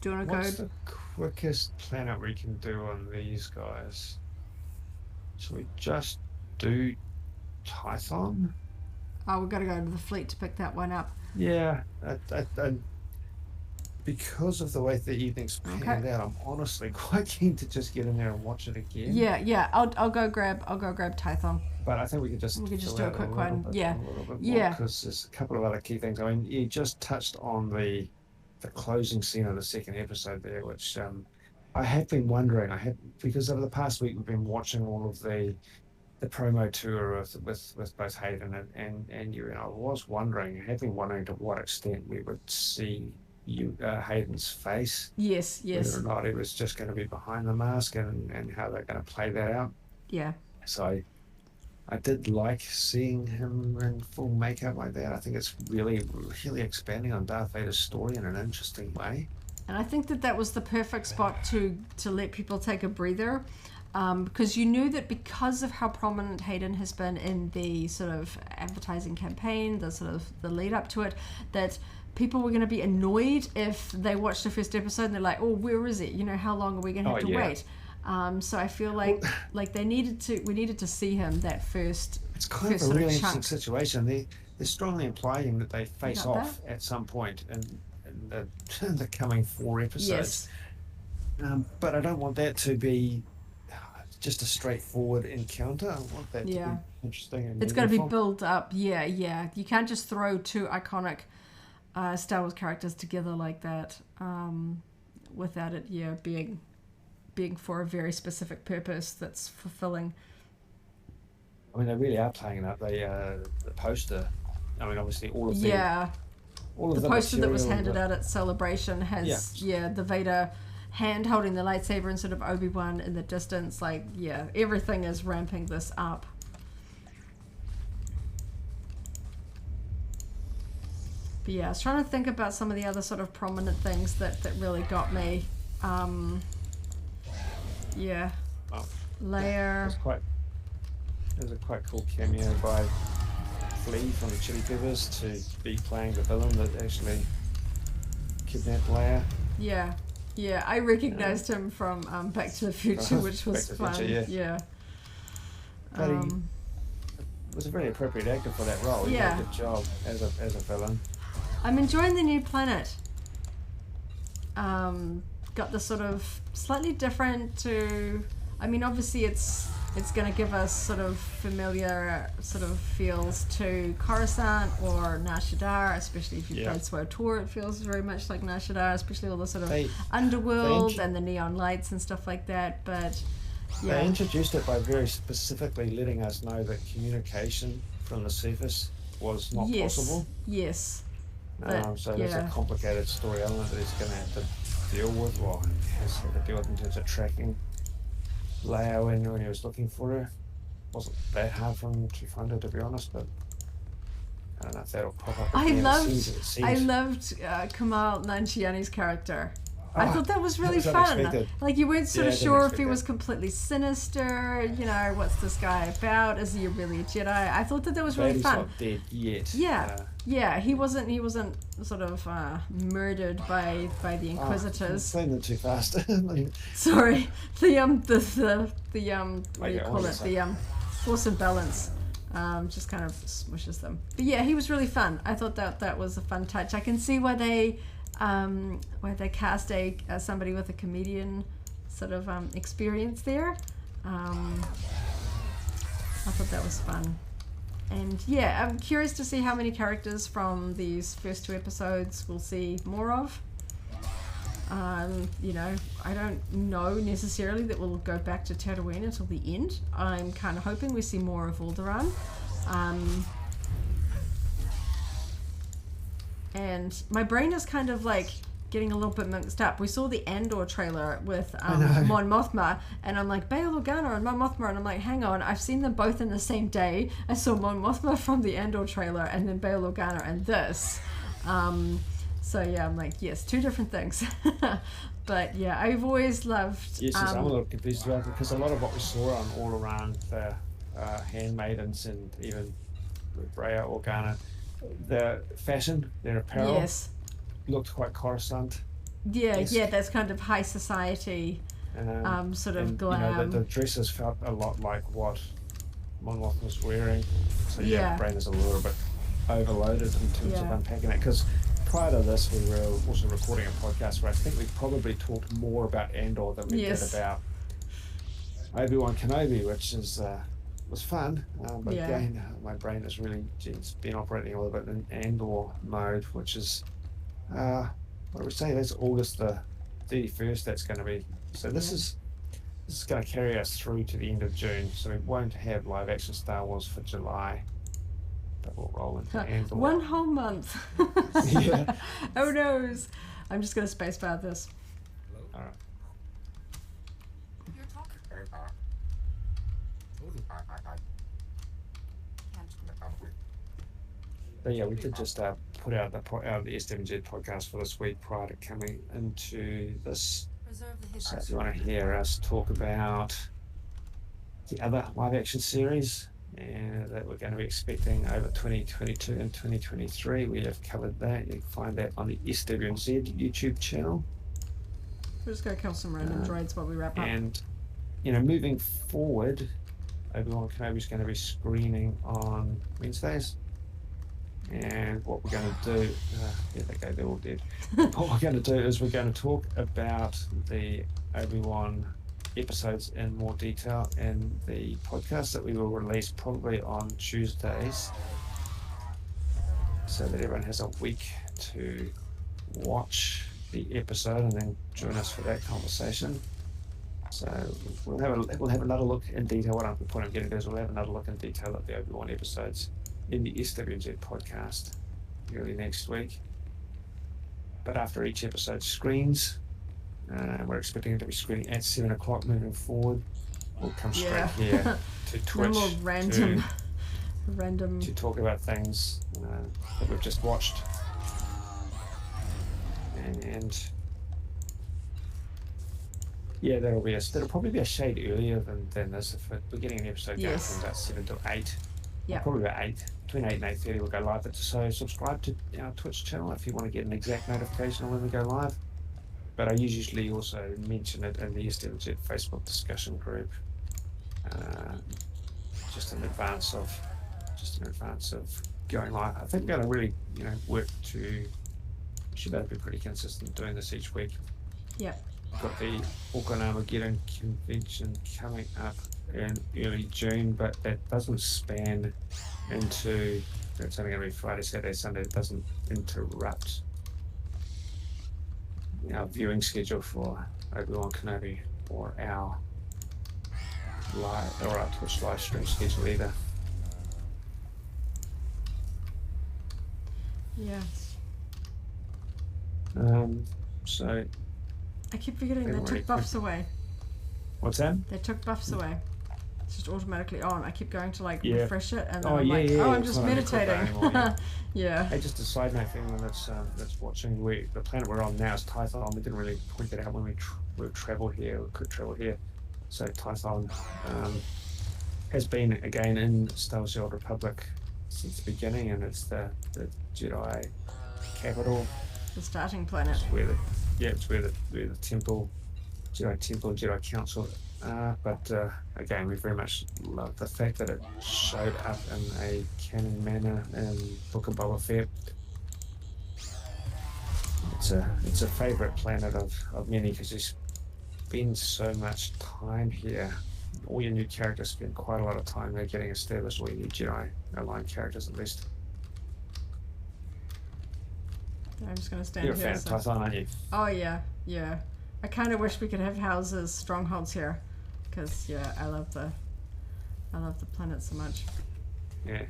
Do you want to go? What's the quickest planet we can do on these guys? Should we just do Tython? Oh, we've got to go to the fleet to pick that one up. Yeah, I because of the way the evening's panned out, I'm honestly quite keen to just get in there and watch it again. Yeah. I'll go grab Tython. But I think we could just do a quick one. Yeah. Because there's a couple of other key things. I mean, you just touched on the closing scene of the second episode there, which I have been wondering. Because over the past week we've been watching all of the promo tour with both Hayden and you, and I was wondering, I have been wondering to what extent we would see Hayden's face. Yes. Whether or not it was just going to be behind the mask and how they're going to play that out. Yeah. So I did like seeing him in full makeup like that. I think it's really, really expanding on Darth Vader's story in an interesting way. And I think that was the perfect spot to let people take a breather. Because you knew that because of how prominent Hayden has been in the sort of advertising campaign, the sort of the lead up to it, that people were going to be annoyed if they watched the first episode and they're like, oh, where is it? You know, how long are we going to have to wait? So I feel like we needed to see him that first. It's kind of a really interesting situation. They're strongly implying that they face off at some point in the coming 4 episodes. Yes. But I don't want that to be just a straightforward encounter. I want that to be interesting. And it's got to be built up. Yeah. You can't just throw 2 iconic Star Wars characters together like that without it being for a very specific purpose that's fulfilling. I mean, they really are playing up the poster. I mean, obviously all of the poster that was handed out at Celebration has the Vader hand holding the lightsaber and sort of Obi-Wan in the distance. Like, everything is ramping this up. But I was trying to think about some of the other sort of prominent things that really got me. Leia. There's a quite cool cameo by Flea from the Chili Peppers to be playing the villain that actually kidnapped Leia. Yeah, I recognized him from Back to the Future, which was fun. Future, But he was a very appropriate actor for that role. He did a good job as a villain. I'm enjoying the new planet. Got the sort of slightly different to. I mean, obviously it's going to give us sort of familiar sort of feels to Coruscant or Nar Shaddaa, especially if you've played SWTOR. It feels very much like Nar Shaddaa, especially all the sort of underworld and the neon lights and stuff like that. But they introduced it by very specifically letting us know that communication from the surface was not possible. Yes. So there's a complicated story element that he's going to have to deal with. Well, he has to deal with in terms of tracking Leia when he was looking for her. Wasn't that hard for him to find her, to be honest, but I don't know if that'll pop up again. I loved Kamal Nanjiani's character. I thought that was really was fun. unexpected. Like you weren't sort Yeah, of I didn't sure if expect he that. was completely sinister. You know, what's this guy about? Is he really a Jedi? I thought that was But really he's fun. not dead yet. Yeah, yeah. He wasn't sort of murdered by the Inquisitors. Saying them too fast. Sorry, the what do you Okay, call it? The force and balance. Just kind of smushes them. But yeah, he was really fun. I thought that was a fun touch. I can see why they cast somebody with a comedian sort of experience there. I thought that was fun. And yeah, I'm curious to see how many characters from these first 2 episodes we'll see more of. You know, I don't know necessarily that we'll go back to Tatooine until the end. I'm kind of hoping we see more of Alderaan. And my brain is kind of like getting a little bit mixed up. We saw the Andor trailer with Mon Mothma, and I'm like, Bail Organa and Mon Mothma, and I'm like, hang on, I've seen them both in the same day. I saw Mon Mothma from the Andor trailer, and then Bail Organa and this. So yeah, I'm like, yes, 2 different things. But yeah, I've always loved... Yes, I'm a little confused about it because a lot of what we saw on all around the handmaidens and even with Breya Organa, the fashion, their apparel, Yes. looked quite Coruscant. Yeah, that's kind of high society sort of and, glam. You know, the dresses felt a lot like what Mon Mothma was wearing. So yeah, the brain is a little bit overloaded in terms of unpacking it. Because prior to this, we were also recording a podcast where I think we probably talked more about Andor than we did about Obi-Wan Kenobi, which is was fun. But again, my brain has really been operating a little bit in Andor mode, which is, what do we say? That's August the 31st. That's going to be. So this is going to carry us through to the end of June. So we won't have live action Star Wars for July. But we'll roll into Andor. 1 whole month. Yeah. Oh knows. I'm just going to spacebar this. All right. You're talking. But yeah, we did just put out the SWZ podcast for this week prior to coming into this. So if you want to hear us talk about the other live action series that we're going to be expecting over 2022 and 2023, we have covered that. You can find that on the SWZ YouTube channel. We're just going to kill some random droids while we wrap up. And, you know, moving forward, Obi-Wan Kenobi is going to be screening on Wednesdays. And what we're going to do, there they go, they're all dead. What we're going to do is we're going to talk about the Obi-Wan episodes in more detail in the podcast that we will release probably on Tuesdays, so that everyone has a week to watch the episode and then join us for that conversation. So we'll have another look in detail. The point I'm getting to is we'll have another look in detail at the Obi-Wan episodes in the SWZ podcast early next week. But after each episode screens, we're expecting it to be screening at 7 o'clock moving forward. We'll come straight here to Twitch no more random to talk about things that we've just watched. And yeah, that'll probably be a shade earlier than this. If we're getting an episode going from about 7 to 8. Yeah. Probably about 8. Between 8 and 8:30 we'll go live. So subscribe to our Twitch channel if you want to get an exact notification when we go live. But I usually also mention it in the SWZ Facebook discussion group, just in advance of going live. I think we're going to really, work to. We should be able to be pretty consistent doing this each week. Yeah. Got the Auckland Armageddon convention coming up in early June, but that doesn't span into. It's only going to be Friday, Saturday, Sunday. It doesn't interrupt our viewing schedule for Obi-Wan Kenobi or our Twitch live stream schedule either. Yeah. So I keep forgetting they took buffs away. What's that? They took buffs away. It's just automatically on. I keep going to like Yeah. refresh it, and then Oh, I'm yeah, like, yeah, oh, I'm it's just not on the clicker meditating. anymore, yeah. Yeah. Hey, just a side note for anyone that's watching, the planet we're on now is Tython. We didn't really point that out when we traveled here, or could travel here. So Tython has been again in Star Wars: The Old Republic since the beginning, and it's the Jedi capital. The starting planet. It's where the temple, Jedi Temple, and Jedi Council are. But again, we very much love the fact that it showed up in a canon manner in Book of Boba Fett. It's a favorite planet of many because you spend so much time here. All your new characters spend quite a lot of time there getting established. All your new Jedi aligned characters, at least. I'm just gonna stand You're a here. fan of Tython, aren't you? Oh yeah, yeah. I kind of wish we could have houses, strongholds here, because yeah, I love the planet so much. Yeah.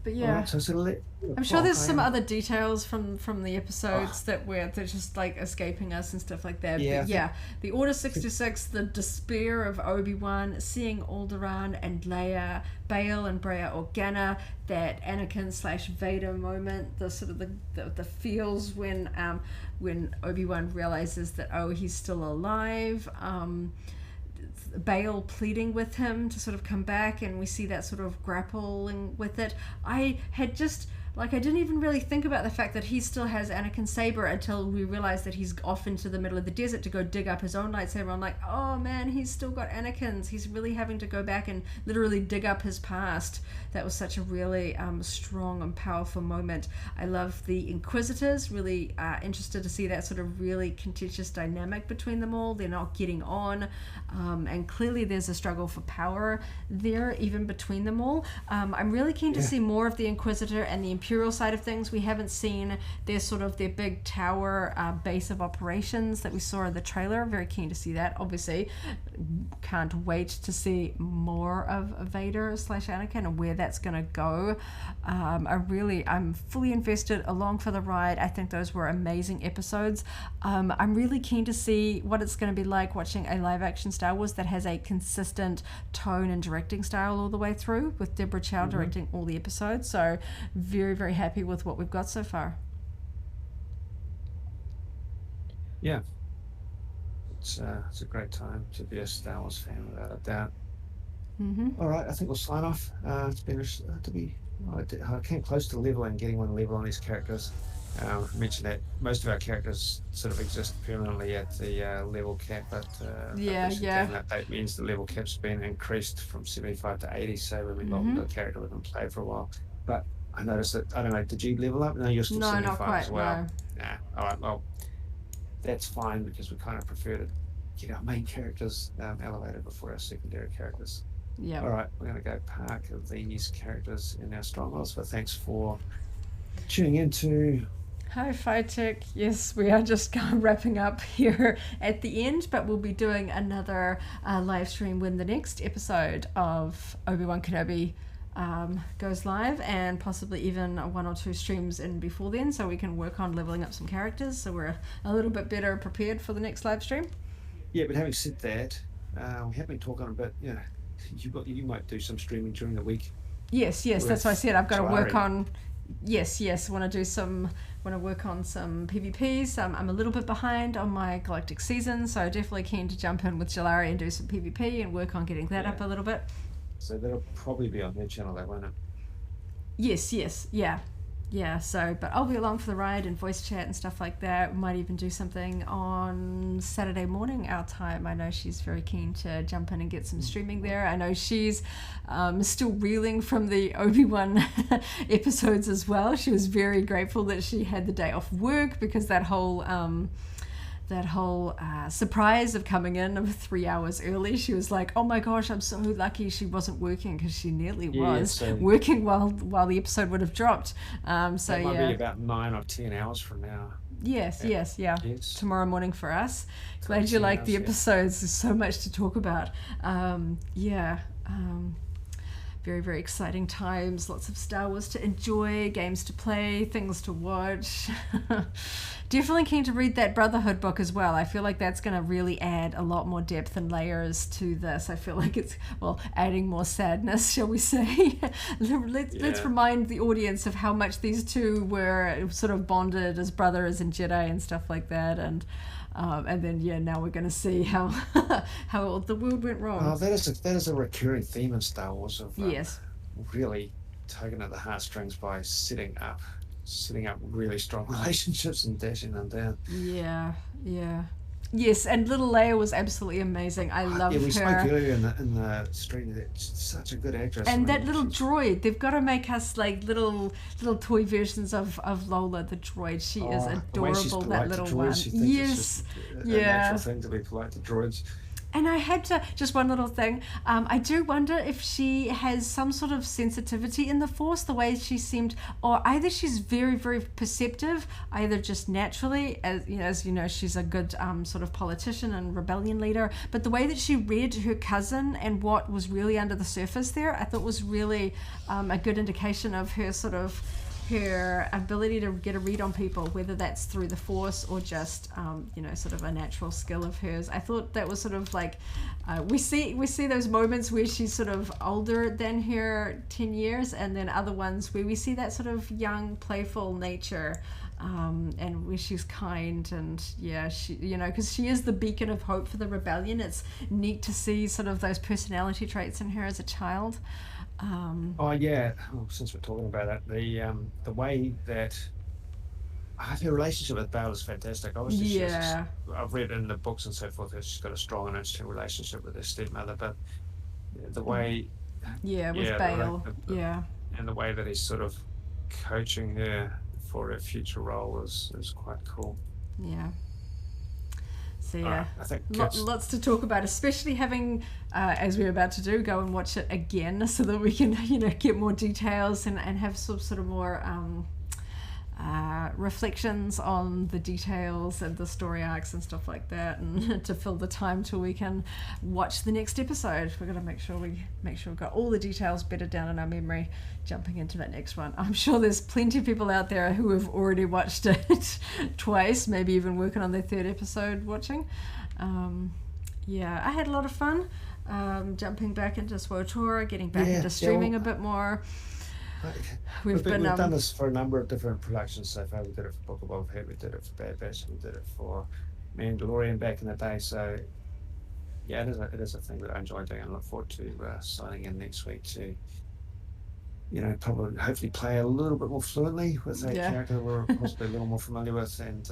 But yeah, Right, so I'm sure there's some other details from the episodes that they're just like escaping us and stuff like that. Yeah, But yeah, the Order 66, the despair of Obi-Wan, seeing Alderaan and Leia, Bail and Breha Organa, that Anakin/Vader moment, the sort of the feels when Obi-Wan realizes that he's still alive. Bail pleading with him to sort of come back, and we see that sort of grappling with it. I didn't even really think about the fact that he still has Anakin's saber until we realized that he's off into the middle of the desert to go dig up his own lightsaber. I'm like, oh man, he's still got Anakin's. He's really having to go back and literally dig up his past. That was such a really strong and powerful moment. I love the Inquisitors, really interested to see that sort of really contentious dynamic between them all. They're not getting on, and clearly there's a struggle for power there, even between them all. I'm really keen to see more of the Inquisitor and the Imperial side of things. We haven't seen their big tower base of operations that we saw in the trailer. Very keen to see that. Obviously, can't wait to see more of Vader/Anakin and where that's going to go. I'm fully invested, along for the ride. I think those were amazing episodes. I'm really keen to see what it's going to be like watching a live action Star Wars that has a consistent tone and directing style all the way through, with Deborah Chow directing all the episodes. So very, very happy with what we've got so far. Yeah. It's a great time to be a Star Wars fan, without a doubt. All right, I think we'll sign off. It's been I came close to leveling, getting one level on these characters. I mentioned that most of our characters sort of exist permanently at the level cap, but that means the level cap's been increased from 75 to 80. So when we got the character we haven't played for a while, but I noticed that, I don't know, did you level up? No, you're still 75 not quite, as well. no. Nah, all right, well, that's fine, because we kind of prefer to get our main characters elevated before our secondary characters. Yeah. All right, we're going to go park these characters in our strongholds, but thanks for tuning in to... Hi, Phytech. Yes, we are just wrapping up here at the end, but we'll be doing another live stream when the next episode of Obi-Wan Kenobi goes live, and possibly even one or two streams in before then, so we can work on leveling up some characters, so we're a little bit better prepared for the next live stream. Yeah, but having said that, we have been talking a bit, you might do some streaming during the week. Yes, that's what I said. I've got to work on... Yes, want to work on some PvPs. I'm a little bit behind on my Galactic season, so definitely keen to jump in with Jalari and do some PvP and work on getting that up a little bit. So that'll probably be on their channel, though, won't it? Yes, yeah. So, but I'll be along for the ride and voice chat and stuff like that. We might even do something on Saturday morning our time. I know she's very keen to jump in and get some streaming there. I know she's still reeling from the Obi-Wan episodes as well. She was very grateful that she had the day off work, because that whole surprise of coming in 3 hours early, she was like, oh my gosh, I'm so lucky she wasn't working, because she nearly was working while the episode would have dropped. That might be about 9 or 10 hours from now. Yes. Tomorrow morning for us. Glad you like the episodes. There's so much to talk about. very, very exciting times. Lots of Star Wars to enjoy, games to play, things to watch. Definitely keen to read that Brotherhood book as well. I feel like that's going to really add a lot more depth and layers to this. I feel like it's, well, adding more sadness, shall we say. Let's remind the audience of how much these two were sort of bonded as brothers and Jedi and stuff like that. And then now we're going to see how how the world went wrong. Oh, that is a recurring theme in Star Wars of yes, really tugging at the heartstrings by setting up really strong relationships and dashing them down. Yeah. Yes, and little Leia was absolutely amazing. I love her. Yeah, we spoke earlier in the stream that she's such a good actress. And that little droid, they've got to make us like little toy versions of Lola the droid. She is adorable, that little one. Yes, a natural thing to be polite to droids. And I had to, just one little thing, I do wonder if she has some sort of sensitivity in the Force, the way she seemed, or either she's very, very perceptive, either just naturally, as you know, she's a good sort of politician and rebellion leader, but the way that she read her cousin and what was really under the surface there, I thought was really a good indication of her sort of, her ability to get a read on people, whether that's through the Force or just sort of a natural skill of hers. I thought that was sort of like we see those moments where she's sort of older than her 10 years, and then other ones where we see that sort of young, playful nature, and where she's kind, and she, because she is the beacon of hope for the rebellion. It's neat to see sort of those personality traits in her as a child. Since we're talking about it, the way that her relationship with Bale is fantastic. Obviously, I've read in the books and so forth that she's got a strong and interesting relationship with her stepmother, but the way with Bale, and the way that he's sort of coaching her for her future role is quite cool. So I think lots to talk about, especially having, as we're about to do, go and watch it again so that we can, get more details and have sort of more reflections on the details and the story arcs and stuff like that, and to fill the time till we can watch the next episode. We're going to make sure we've got all the details better down in our memory jumping into that next one. I'm sure there's plenty of people out there who have already watched it twice, maybe even working on their third episode watching. I had a lot of fun jumping back into SWTOR, getting back into streaming a bit more. We've done this for a number of different productions so far. We did it for Book of Boba Fett, we did it for Bad Batch, we did it for Mandalorian back in the day. So it is a thing that I enjoy doing, and I look forward to signing in next week to hopefully play a little bit more fluently with a character we're possibly a little more familiar with, and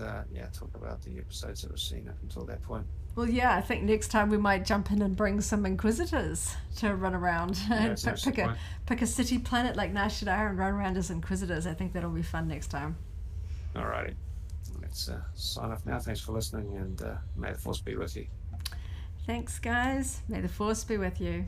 talk about the episodes that we've seen up until that point. Well, I think next time we might jump in and bring some Inquisitors to run around and pick a city planet like Nar Shaddaa and run around as Inquisitors. I think that'll be fun next time. Alrighty, let's sign off now. Thanks for listening, and may the Force be with you. Thanks, guys. May the Force be with you.